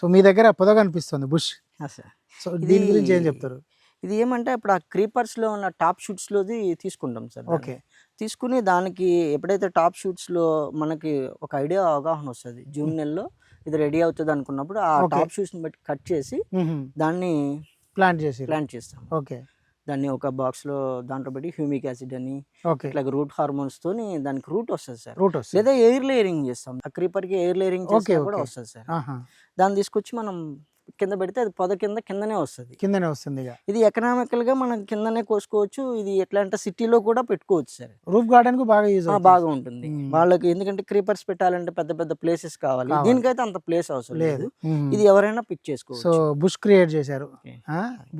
So మీ దగ్గర పొదగా అనిపిస్తుంది bush. Sir so దీని గురించి ఏం చెప్తారు? ఇది ఏమంటే ఇప్పుడు ఆ క్రీపర్స్లో ఉన్న టాప్ షూట్స్లోది తీసుకుంటాం సార్. ఓకే. తీసుకుని దానికి ఎప్పుడైతే టాప్ షూట్స్లో మనకి ఒక ఐడియా అవగాహన వస్తుంది, జూన్ నెలలో ఇది రెడీ అవుతుంది అనుకున్నప్పుడు ఆ టాప్ షూట్స్ని బట్టి కట్ చేసి దాన్ని ప్లాంట్ చేస్తాం. ఓకే. దాన్ని ఒక బాక్స్లో దాంట్లో పెట్టి హ్యూమిక్ యాసిడ్ అని ఓకే. ఇట్లా రూట్ హార్మోన్స్తోని దానికి రూట్ వస్తుంది సార్. రూట్ వస్తుంది లేదా ఎయిర్ లేయరింగ్ చేస్తాం, ఆ క్రీపర్కి ఎయిర్ లేయరింగ్ చేస్తే కూడా వస్తుంది సార్. దాన్ని తీసుకొచ్చి మనం కింద పెడితే అది పొద కిందనే వస్తుంది. ఇది ఎకనామికల్గా మనం కిందనే కోసుకోవచ్చు. ఇది ఎట్లా అంటే సిటీలో కూడా పెట్టుకోవచ్చు సార్. రూఫ్ గార్డెన్ కు బాగా ఉంటుంది వాళ్ళకి. ఎందుకంటే క్రీపర్స్ పెట్టాలంటే పెద్ద పెద్ద ప్లేసెస్ కావాలి, దీనికైతే అంత ప్లేస్ అవసరం లేదు. ఇది ఎవరైనా పిక్ చేసుకోవచ్చు. సో బుష్ క్రియేట్ చేశారు.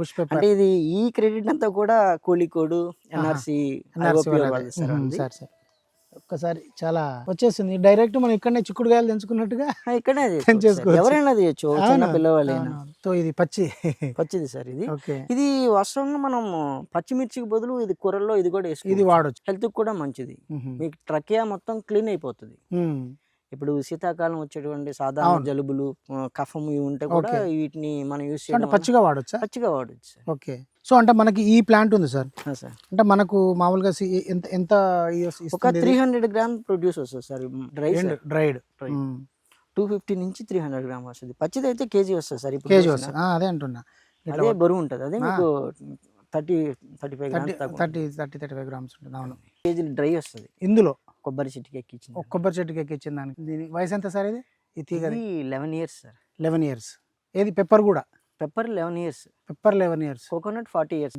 బుష్ పెప్పర్ అంటే ఇది ఈ క్రెడిట్ అంతా కూడా కోలికోడ్ ఎన్ఆర్సి సార్. ఒక్కసారి చాలా వచ్చేసింది డైరెక్ట్ మనం ఇక్కడనే చిక్కుడుకాయలు తెంచుకున్నట్టుగా ఇక్కడనే తెంచేసుకోవచ్చు, ఎవరైనా చేయొచ్చు, చిన్న పిల్లవాళ్ళైనా. సో ఇది పచ్చిది సార్. ఇది వాస్తవంగా మనం పచ్చిమిర్చికి బదులు ఇది కూరల్లో ఇది కూడా వేసుకోవచ్చు. ఇది వాడచ్చు, హెల్త్ కూడా మంచిది. మీకు ట్రకియా మొత్తం క్లీన్ అయిపోతుంది. ఇప్పుడు శీతాకాలం వచ్చేటువంటి సాధారణ జలుబులు, కఫం ఇవి ఉంటే కూడా వీటిని మనం యూస్ చేయడం పచ్చిగా వాడచ్చు. ఓకే. సో అంటే మనకి ఈ ప్లాంట్ ఉంది సార్. అంటే మనకు మామూలుగా ఎంత ఒక 300 గ్రామ్ ప్రొడ్యూస్ వస్తుంది సార్. డ్రైడ్ 250 నుంచి 300 గ్రామ్ వస్తుంది. పచ్చిది అయితే కేజీ వస్తుంది సార్. ఇప్పుడు కేజీ వస్తుంది, అదే అంటున్నా. అదే బరువు ఉంటుంది. అదే మీకు 35 గ్రామ్స్ ఉంటుంది. అవును, కేజీ డ్రై వస్తుంది. ఇందులో కొబ్బరి చెట్టుకి ఎక్కించిన దానికి దీని వయసు ఎంత సార్? ఇది తీగ 11 ఇయర్స్ సార్. 11 ఇయర్స్. ఏది పెప్పర్ కూడా? Pepper 11 years, pepper 11 years, coconut 40 years.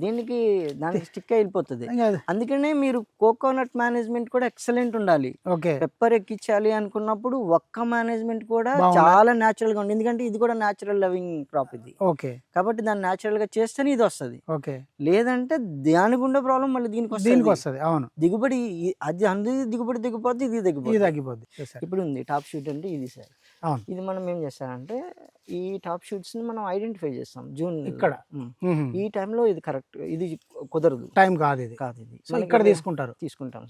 దానికి స్టిక్ వెళ్ళిపోతుంది. అందుకనే మీరు కోకోనట్ మేనేజ్మెంట్ కూడా ఎక్సలెంట్ ఉండాలి. ఓకే. పెప్పర్ ఎక్కించాలి అనుకున్నప్పుడు ఒక్క మేనేజ్మెంట్ కూడా చాలా న్యాచురల్ గా ఉంది. ఎందుకంటే ఇది కూడా న్యాచురల్ లవింగ్ క్రాప్ ఇది. ఓకే. కాబట్టి దాన్ని న్యాచురల్ గా చేస్తేనే ఇది వస్తుంది. ఓకే. లేదంటే దానికి ఉండే ప్రాబ్లం మళ్ళీ దీనికి వస్తుంది. అవును, దిగుబడి అది అందరి దిగుబడి దిగిపోద్ది, ఇది తగ్గిపోద్ది. ఇప్పుడు ఉంది టాప్ షూట్ అంటే ఇది సార్. ఇది మనం ఏం చేస్తామంటే ఈ టాప్ షూట్స్ ని మనం ఐడెంటిఫై చేస్తాం జూన్ ఇక్కడ. ఈ టైంలో ఇది కరెక్ట్, ఇది కుదరదు, టైం కాదు ఇది. సో ఇక్కడ తీసుకుంటాం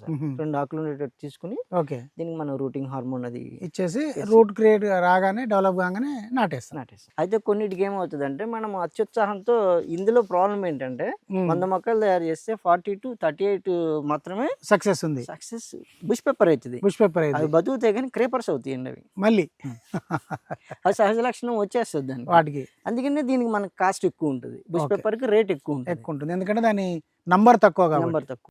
సార్. 2 ఆకులు ఉండేటట్టు తీసుకుని ఓకే దీనికి మనం రూటింగ్ హార్మోన్ అది ఇచ్చేసి రూట్ క్రియేట్ రాగానే డెవలప్ కాగానే నాటేస్తాం. అయితే కొన్నిటికి ఏమవుతుంది అంటే మనం అత్యుత్సాహంతో, ఇందులో ప్రాబ్లం ఏంటంటే 100 మొక్కలు తయారు చేస్తే 40 to 38 మాత్రమే సక్సెస్ ఉంది. సక్సెస్ బుష్ పెప్పర్ అవుతుంది. అవి బతుకుతాయి కానీ క్రేపర్స్ అవుతాయండి అవి. మళ్ళీ అది సహజ లక్షణం వచ్చేస్తుంది దానికి, వాటికి. అందుకనే దీనికి మనకు కాస్ట్ ఎక్కువ ఉంటుంది. బుష్ పెప్పర్ కి రేట్ ఎక్కువ ఉంటుంది. ఎందుకంటే దాని నంబర్ తక్కువ.